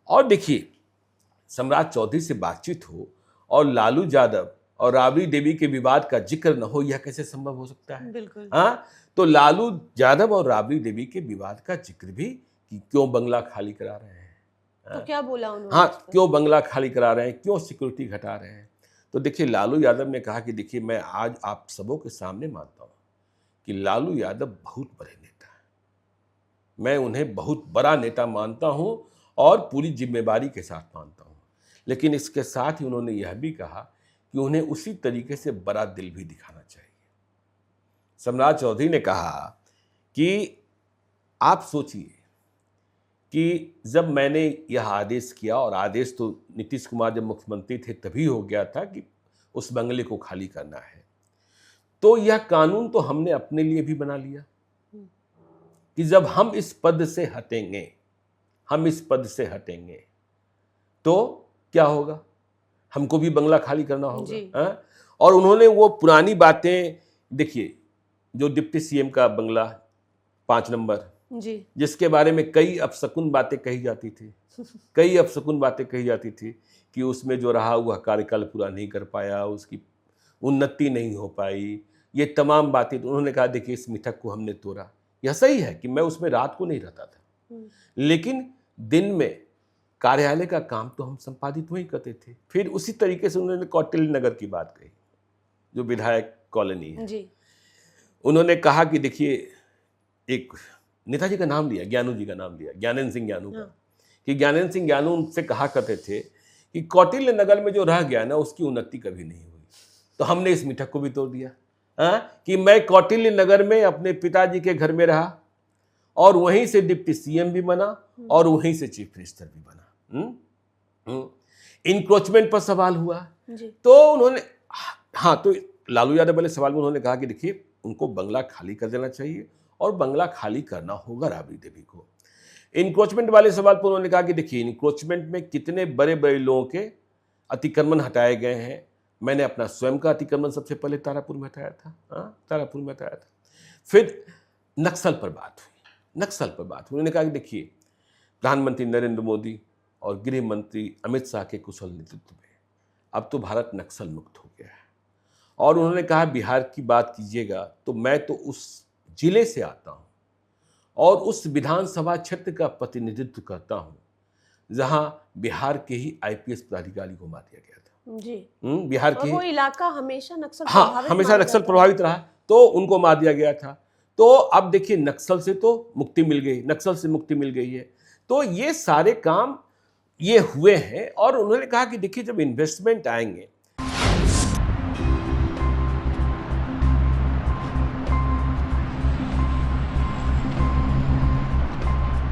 और देखिए, सम्राट चौधरी से बातचीत हो और लालू यादव और राबड़ी देवी के विवाद का जिक्र न हो, यह कैसे संभव हो सकता है? बिल्कुल। हाँ, तो लालू यादव और राबड़ी देवी के विवाद का जिक्र भी, कि क्यों बंगला खाली करा रहे हैं, तो क्या बोला उन्होंने? हाँ, क्यों बंगला खाली करा रहे हैं, क्यों सिक्योरिटी घटा रहे हैं? तो देखिए, लालू यादव ने कहा कि देखिए, मैं आज आप सबों के सामने मानता हूं कि लालू यादव बहुत बड़े नेता हैं, मैं उन्हें बहुत बड़ा नेता मानता हूं और पूरी जिम्मेदारी के साथ मानता हूं, लेकिन इसके साथ ही उन्होंने यह भी कहा कि उन्हें उसी तरीके से बड़ा दिल भी दिखाना चाहिए। सम्राट चौधरी ने कहा कि आप सोचिए कि जब मैंने यह आदेश किया, और आदेश तो नीतीश कुमार जब मुख्यमंत्री थे तभी हो गया था कि उस बंगले को खाली करना है, तो यह कानून तो हमने अपने लिए भी बना लिया कि जब हम इस पद से हटेंगे तो क्या होगा, हमको भी बंगला खाली करना होगा। और उन्होंने वो पुरानी बातें, देखिए, जो डिप्टी सीएम का बंगला 5 नंबर जी, जिसके बारे में कई अपशकुन बातें कही जाती थी कि उसमें जो रहा हुआ कार्यकाल पूरा नहीं कर पाया, उसकी उन्नति नहीं हो पाई, ये तमाम बातें। तो उन्होंने कहा देखिए, इस मिथक को हमने तोड़ा। यह सही है कि मैं उसमें रात को नहीं रहता था, लेकिन दिन में कार्यालय का काम तो हम संपादित वही करते थे। फिर उसी तरीके से उन्होंने कौटिल्य नगर की बात कही, जो विधायक कॉलोनी है जी। उन्होंने कहा कि देखिए, एक नेताजी का नाम लिया, ज्ञानू जी का नाम लिया, ज्ञानेंद्र सिंह ज्ञानू का, कि ज्ञानेंद्र सिंह ज्ञानू उनसे कहा करते थे कि कौटिल्य नगर में जो रह गया ना, उसकी उन्नति कभी नहीं हुई। तो हमने इस मिथक को भी तोड़ दिया कि मैं कौटिल्य नगर में अपने पिताजी के घर में रहा और वहीं से डिप्टी सीएम भी बना और वहीं से चीफ मिनिस्टर भी बना। इंक्रोचमेंट पर सवाल हुआ तो उन्होंने, हाँ, तो लालू यादव वाले सवाल में उन्होंने कहा कि देखिए, उनको बंगला खाली कर देना चाहिए और बंगला खाली करना होगा राबड़ी देवी को। इंक्रोचमेंट वाले सवाल पर उन्होंने कहा कि देखिए, इंक्रोचमेंट में कितने बड़े बड़े लोगों के अतिक्रमण हटाए गए हैं। मैंने अपना स्वयं का अतिक्रमण सबसे पहले तारापुर में हटाया था। फिर नक्सल पर बात हुई। उन्होंने कहा कि देखिए, प्रधानमंत्री नरेंद्र मोदी और गृह मंत्री अमित शाह के कुशल नेतृत्व में अब तो भारत नक्सल मुक्त हो गया है। और उन्होंने कहा, बिहार की बात कीजिएगा तो मैं तो उस जिले से आता हूं और उस विधानसभा क्षेत्र का प्रतिनिधित्व करता हूं जहां बिहार के ही आईपीएस पदाधिकारी को मार दिया गया था। जी। बिहार के वो इलाका हमेशा नक्सल हमेशा नक्सल प्रभावित रहा, तो उनको मार दिया गया था। तो अब देखिए, नक्सल से तो मुक्ति मिल गई है। तो ये सारे काम ये हुए हैं। और उन्होंने कहा कि देखिए, जब इन्वेस्टमेंट आएंगे